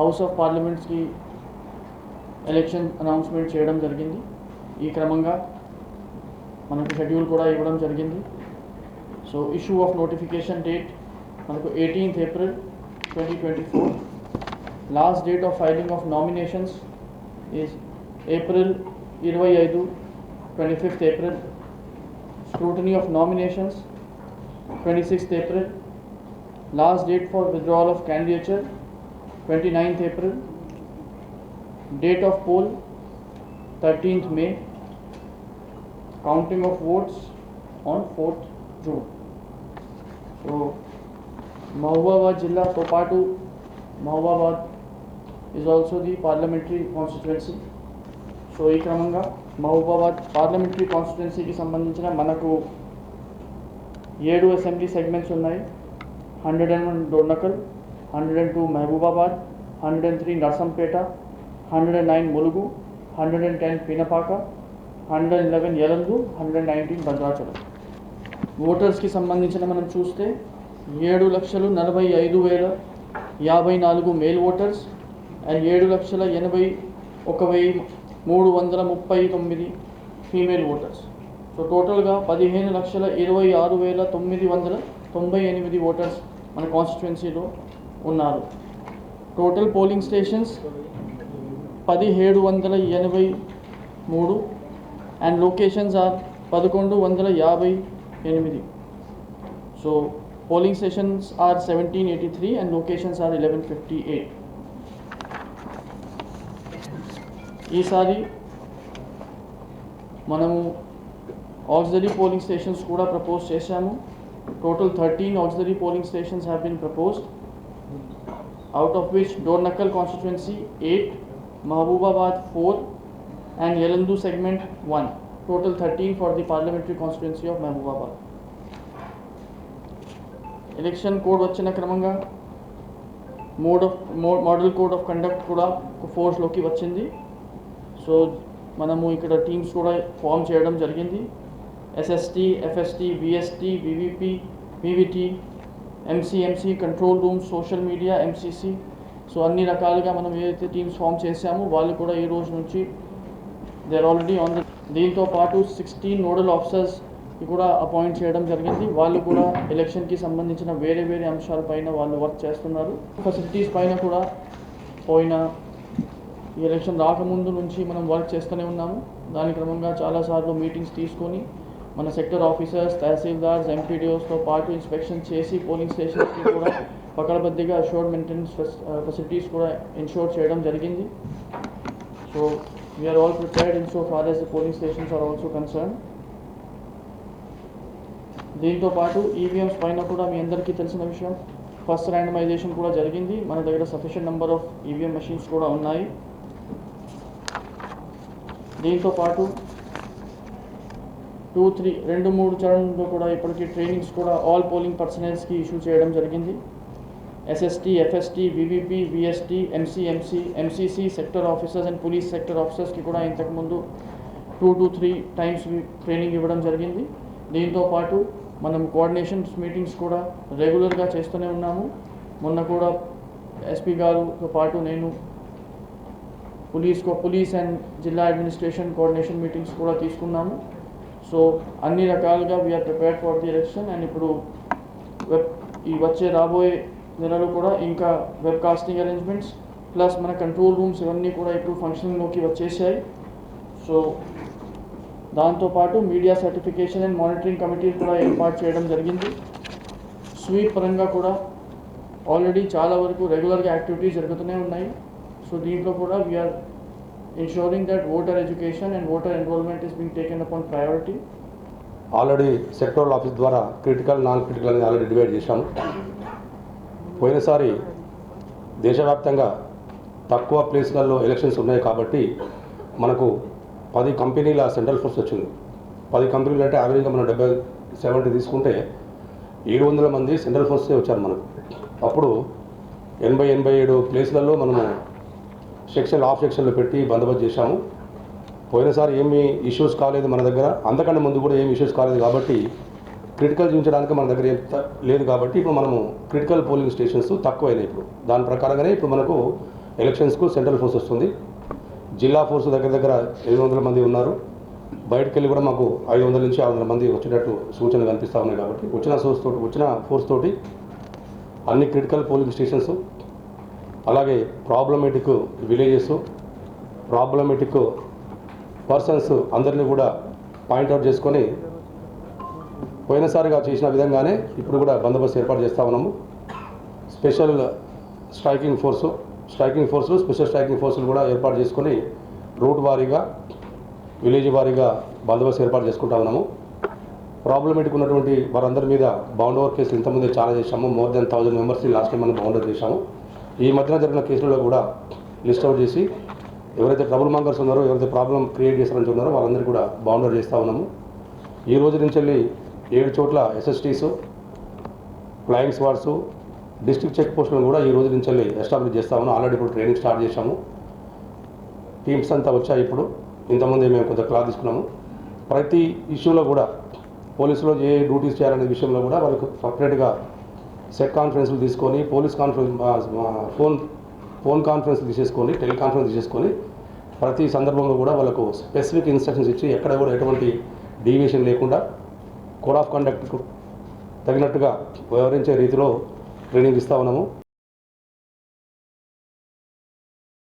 House of పార్లమెంట్స్కి election announcement చేయడం జరిగింది. ఈ క్రమంగా మనకు షెడ్యూల్ కూడా ఇవ్వడం జరిగింది. So issue of notification date మనకు 18th April 2024. Last date of filing of nominations is April 25, 25th April. Scrutiny of nominations 26th April. Last date for withdrawal of candidature 29th April. Date of poll 13th May. Counting of votes on 4th June. So Mahbubabad Jilla to Patu, Mahbubabad is also the parliamentary constituency. So ఈ క్రమంగా Mahabubabad parliamentary కాన్స్టిట్యున్సీకి సంబంధించిన మనకు 7 assembly segments ఉన్నాయి. 101 డోర్నకల్, 102 మహబూబాబాద్, 103 నర్సంపేట, 109 ములుగు, 110 పినపాక, 111 యలందు, 119 భద్రాచలం. ఓటర్స్కి సంబంధించిన మనం చూస్తే 7,45,054 male voters and 7,81,339 female voters. So టోటల్గా 15,26,998 ఓటర్స్ మన కాన్స్టిట్యున్సీలో ఉన్నారు. Total polling stations 1,783 and locations are 1,158. So polling stations are 1783 and locations are 1158. ఈసారి మనము ఆక్సిలరీ పోలింగ్ స్టేషన్స్ కూడా ప్రపోజ్ చేశాము. Total 13 auxiliary polling stations have been proposed, out of which Dornakal constituency 8, Mahabubabad 4 and Yalandu segment 1. Total 13 for the parliamentary constituency of Mahbubabad. Election code వచ్చిన క్రమంగా model code of conduct కూడా ఫోర్స్లోకి వచ్చింది. So మనము ఇక్కడ teams కూడా form చేయడం జరిగింది. SST, FST, VST, VVP, VVT, MCMC, control room, social media, MCC. So అన్ని రకాలుగా మనం ఏదైతే టీమ్స్ ఫామ్ చేశామో వాళ్ళు కూడా ఈ రోజు నుంచి they are already on the. దీంతో పాటు 16 నోడల్ ఆఫీసర్స్ కూడా అపాయింట్ చేయడం జరిగింది. వాళ్ళు కూడా ఎలక్షన్కి సంబంధించిన వేరే వేరే అంశాలపైన వాళ్ళు వర్క్ చేస్తున్నారు. ఫెసిలిటీస్ పైన కూడా పోయిన ఈ ఎలక్షన్ రాకముందు నుంచి మనం వర్క్ చేస్తూనే ఉన్నాము. దాని క్రమంగా చాలాసార్లు మీటింగ్స్ తీసుకొని మన సెక్టర్ ఆఫీసర్స్, తహసీల్దార్స్, ఎంపీడీఓస్తో పాటు ఇన్స్పెక్షన్ చేసి పోలింగ్ స్టేషన్స్కి కూడా పకడ్బందీగా అష్యూర్డ్ మెయింటెనెన్స్ ఫెసిలిటీస్ కూడా ఇన్షూర్ చేయడం జరిగింది. So we are all prepared in so far as the polling stations are also concern. దీంతో పాటు ఈవీఎంస్ పైన కూడా మీ అందరికీ తెలిసిన విషయం, ఫస్ట్ ర్యాండమైజేషన్ కూడా జరిగింది. మన దగ్గర sufficient number of EVM machines కూడా ఉన్నాయి. దీంతో పాటు 2-3 చరణంలో కూడా ఇప్పటికీ ట్రైనింగ్స్ కూడా ఆల్ పోలింగ్ పర్సనల్స్కి ఇష్యూ చేయడం జరిగింది. SST, FST, VVP, VST, MCMC, MCC sector officers and police sector ఆఫీసర్స్కి కూడా ఇంతకుముందు 2-3 టైమ్స్ ట్రైనింగ్ ఇవ్వడం జరిగింది. దీంతో పాటు మనం కోఆర్డినేషన్స్ మీటింగ్స్ కూడా రెగ్యులర్గా చేస్తూనే ఉన్నాము. మొన్న కూడా ఎస్పీ గారితో పాటు నేను పోలీస్ అండ్ జిల్లా అడ్మినిస్ట్రేషన్ కోఆర్డినేషన్ మీటింగ్స్ కూడా తీసుకున్నాము. సో అన్ని రకాలుగా we are prepared for the election. And ఇప్పుడు ఈ వచ్చే రాబోయే నెలలో కూడా ఇంకా వెబ్ కాస్టింగ్ అరేంజ్మెంట్స్ ప్లస్ మన కంట్రోల్ రూమ్స్ ఇవన్నీ కూడా ఇప్పుడు ఫంక్షన్లోకి వచ్చేసాయి. సో దాంతోపాటు మీడియా సర్టిఫికేషన్ అండ్ మానిటరింగ్ కమిటీలు కూడా ఏర్పాటు చేయడం జరిగింది. స్వీప్ పరంగా కూడా ఆల్రెడీ చాలా వరకు రెగ్యులర్గా యాక్టివిటీస్ జరుగుతూనే ఉన్నాయి. సో దీంట్లో కూడా we are ensuring that voter education and voter enrollment is being taken upon priority. Already sectoral office ద్వారా క్రిటికల్, నాన్ క్రిటికల్ అని ఆల్రెడీ డివైడ్ చేశాము. పోయినసారి దేశవ్యాప్తంగా తక్కువ ప్లేస్లలో ఎలక్షన్స్ ఉన్నాయి కాబట్టి మనకు 10 కంపెనీల సెంట్రల్ ఫోర్స్ వచ్చింది. 10 కంపెనీలు అంటే యావరేజ్గా మనం 70 తీసుకుంటే 700 మంది సెంట్రల్ ఫోర్సే వచ్చారు మనకు. అప్పుడు 87 ప్లేస్లలో మనము సెక్షన్ ఆఫ్ సెక్షన్లో పెట్టి బందోబస్తు చేశాము. పోయినసారి ఏమీ ఇష్యూస్ కాలేదు మన దగ్గర, అంతకంటే ముందు కూడా ఏమి ఇష్యూస్ కాలేదు కాబట్టి క్రిటికల్ చూపించడానికి మన దగ్గర ఏం లేదు కాబట్టి ఇప్పుడు మనము క్రిటికల్ పోలింగ్ స్టేషన్స్ తక్కువైనాయి. ఇప్పుడు దాని ప్రకారంగానే ఇప్పుడు మనకు ఎలక్షన్స్కు సెంట్రల్ ఫోర్స్ వస్తుంది. జిల్లా ఫోర్స్ దగ్గర దగ్గర 700 మంది ఉన్నారు. బయటకు వెళ్ళి కూడా మాకు 500 నుంచి 600 మంది వచ్చేటట్టు సూచనలు కనిపిస్తూ ఉన్నాయి. కాబట్టి వచ్చిన ఫోర్స్ తోటి అన్ని క్రిటికల్ పోలింగ్ స్టేషన్స్, అలాగే ప్రాబ్లమేటిక్ విలేజెస్, ప్రాబ్లమేటిక్ పర్సన్స్ అందరినీ కూడా పాయింట్అవుట్ చేసుకొని పోయినసారిగా చేసిన విధంగానే ఇప్పుడు కూడా బందోబస్తు ఏర్పాటు చేస్తూ ఉన్నాము. స్పెషల్ స్ట్రైకింగ్ ఫోర్సులు, స్పెషల్ స్ట్రైకింగ్ ఫోర్సులు కూడా ఏర్పాటు చేసుకొని రూట్ వారీగా, విలేజ్ వారీగా బందోబస్తు ఏర్పాటు చేసుకుంటా ఉన్నాము. ప్రాబ్లమేటిక్ ఉన్నటువంటి వారందరి మీద బౌండ్ ఓవర్ కేసులు ఇంతకుముందే చాలా చేశాము. మోర్ దెన్ 1000 మెంబర్స్ని లాస్ట్ టైం మనం బౌండ్ ఓవర్ చేశాము. ఈ మధ్యన జరిగిన కేసులలో కూడా లిస్ట్ అవుట్ చేసి ఎవరైతే ట్రబుల్ మాంగర్స్ ఉన్నారో, ఎవరైతే ప్రాబ్లం క్రియేట్ చేస్తారని ఉన్నారో వాళ్ళందరూ కూడా బౌండ్ ఓవర్ చేస్తూ ఉన్నాము. ఈ రోజు నుంచి వెళ్ళి 7 చోట్ల SSTs, flying squads, district check పోస్టులను కూడా ఈ రోజు నుంచి వెళ్ళి ఎస్టాబ్లిష్ చేస్తా ఉన్నాం. ఆల్రెడీ ఇప్పుడు ట్రైనింగ్ స్టార్ట్ చేశాము. టీమ్స్ అంతా వచ్చాయి. ఇప్పుడు ఇంతకుముందే మేము కొంత క్లాస్ తీసుకున్నాము. ప్రతి ఇష్యూలో కూడా పోలీసులో ఏ డ్యూటీస్ చేయాలనే విషయంలో కూడా వాళ్ళకు సపరేట్గా సెట్ కాన్ఫరెన్స్లు తీసుకొని, పోలీస్ కాన్ఫరెన్స్, ఫోన్ కాన్ఫరెన్స్లు తీసేసుకొని, టెలికాన్ఫరెన్స్ తీసేసుకొని ప్రతి సందర్భంలో కూడా వాళ్ళకు స్పెసిఫిక్ ఇన్స్ట్రక్షన్స్ ఇచ్చి ఎక్కడ కూడా ఎటువంటి డీవియేషన్ లేకుండా కోడ్ ఆఫ్ కండక్ట్కు తగినట్టుగా వ్యవహరించే రీతిలో ట్రైనింగ్ ఇస్తూ ఉన్నాము.